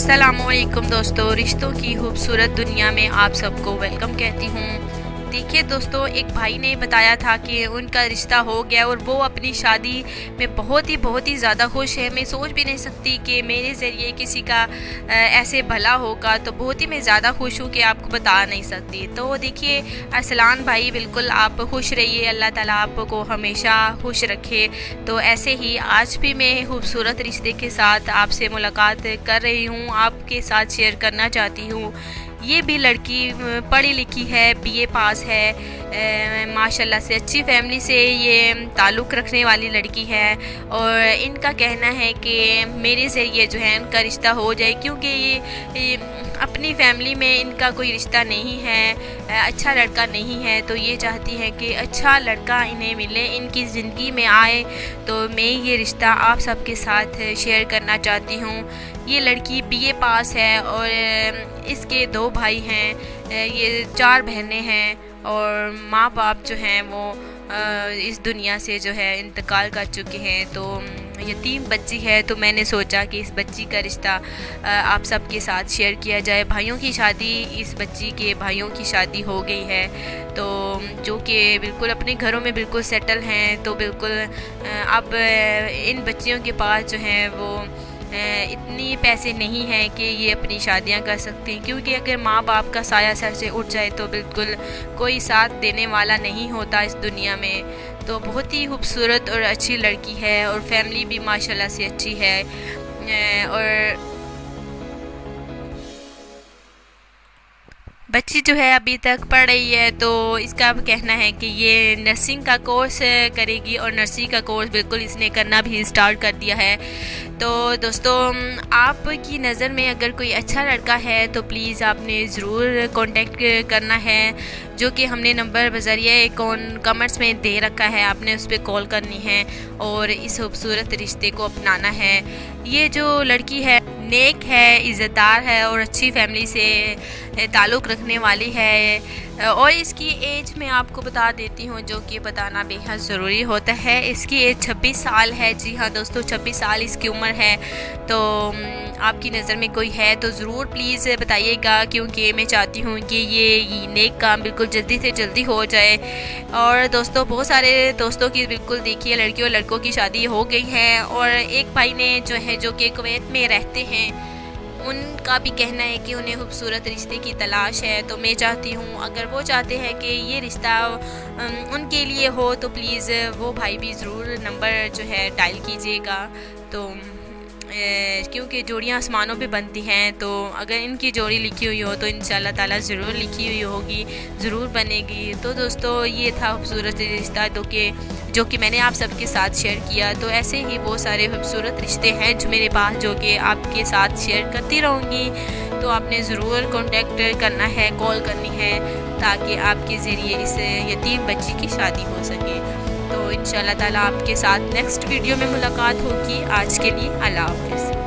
अस्सलामुअलैकुम दोस्तों, रिश्तों की खूबसूरत दुनिया में आप सबको वेलकम कहती हूँ। देखिए दोस्तों, एक भाई ने बताया था कि उनका रिश्ता हो गया और वो अपनी शादी में बहुत ही ज़्यादा खुश है। मैं सोच भी नहीं सकती कि मेरे ज़रिए किसी का ऐसे भला होगा, तो बहुत ही मैं ज़्यादा खुश हूँ कि आपको बता नहीं सकती। तो देखिए अरसलान भाई, बिल्कुल आप खुश रहिए, अल्लाह ताला आपको हमेशा खुश रखे। तो ऐसे ही आज भी मैं खूबसूरत रिश्ते के साथ आपसे मुलाकात कर रही हूँ, आपके साथ शेयर करना चाहती हूँ। ये भी लड़की पढ़ी लिखी है, बीए पास है, माशाल्लाह से अच्छी फैमिली से ये ताल्लुक़ रखने वाली लड़की है। और इनका कहना है कि मेरे ज़रिए जो है इनका रिश्ता हो जाए, क्योंकि ये अपनी फैमिली में इनका कोई रिश्ता नहीं है, अच्छा लड़का नहीं है। तो ये चाहती हैं कि अच्छा लड़का इन्हें मिले, इनकी ज़िंदगी में आए। तो मैं ये रिश्ता आप सबके साथ शेयर करना चाहती हूँ। ये लड़की बीए पास है और इसके 2 भाई हैं, ये 4 बहनें हैं और माँ बाप जो हैं वो इस दुनिया से जो है इंतकाल कर चुके हैं। तो यतीम बच्ची है, तो मैंने सोचा कि इस बच्ची का रिश्ता आप सबके साथ शेयर किया जाए। भाइयों की शादी, इस बच्ची के भाइयों की शादी हो गई है, तो जो कि बिल्कुल अपने घरों में बिल्कुल सेटल हैं। तो बिल्कुल अब इन बच्चियों के पास जो हैं वो इतनी पैसे नहीं हैं कि ये अपनी शादियां कर सकती हैं, क्योंकि अगर माँ बाप का साया सर से उठ जाए तो बिल्कुल कोई साथ देने वाला नहीं होता इस दुनिया में। तो बहुत ही खूबसूरत और अच्छी लड़की है और फैमिली भी माशाल्लाह से अच्छी है। और बच्ची जो है अभी तक पढ़ रही है, तो इसका कहना है कि ये नर्सिंग का कोर्स करेगी और नर्सिंग का कोर्स बिल्कुल इसने करना भी स्टार्ट कर दिया है। तो दोस्तों, आपकी नज़र में अगर कोई अच्छा लड़का है तो प्लीज़ आपने ज़रूर कांटेक्ट करना है, जो कि हमने नंबर बज़रिए कमेंट्स में दे रखा है। आपने उस पर कॉल करनी है और इस खूबसूरत रिश्ते को अपनाना है। ये जो लड़की है नेक है, इज़्ज़तदार है और अच्छी फैमिली से ताल्लुक़ रखने वाली है। और इसकी एज मैं आपको बता देती हूँ, जो कि बताना बेहद ज़रूरी होता है। इसकी एज 26 साल है। जी हाँ दोस्तों, 26 साल इसकी उम्र है। तो आपकी नज़र में कोई है तो ज़रूर प्लीज़ बताइएगा, क्योंकि मैं चाहती हूँ कि ये नेक काम बिल्कुल जल्दी से जल्दी हो जाए। और दोस्तों, बहुत सारे दोस्तों की बिल्कुल देखिए लड़कियों और लड़कों की शादी हो गई है। और एक भाई ने जो कि कुवैत में रहते हैं, उनका भी कहना है कि उन्हें खूबसूरत रिश्ते की तलाश है। तो मैं चाहती हूँ, अगर वो चाहते हैं कि ये रिश्ता उनके लिए हो, तो प्लीज़ वो भाई भी ज़रूर नंबर जो है डायल कीजिएगा। तो क्योंकि जोड़ियाँ आसमानों पे बनती हैं, तो अगर इनकी जोड़ी लिखी हुई हो तो इंशाल्लाह ताला ज़रूर लिखी हुई होगी, ज़रूर बनेगी। तो दोस्तों, ये था खूबसूरत रिश्ता जो कि मैंने आप सबके साथ शेयर किया। तो ऐसे ही बहुत सारे खूबसूरत रिश्ते हैं जो मेरे पास, जो कि आपके साथ शेयर करती रहूँगी। तो आपने ज़रूर कांटेक्ट करना है, कॉल करनी है, ताकि आपके ज़रिए इस यतीम बच्ची की शादी हो सके। तो इंशाल्लाह ताला आपके साथ नेक्स्ट वीडियो में मुलाकात होगी। आज के लिए अल्लाह हाफ़िज़।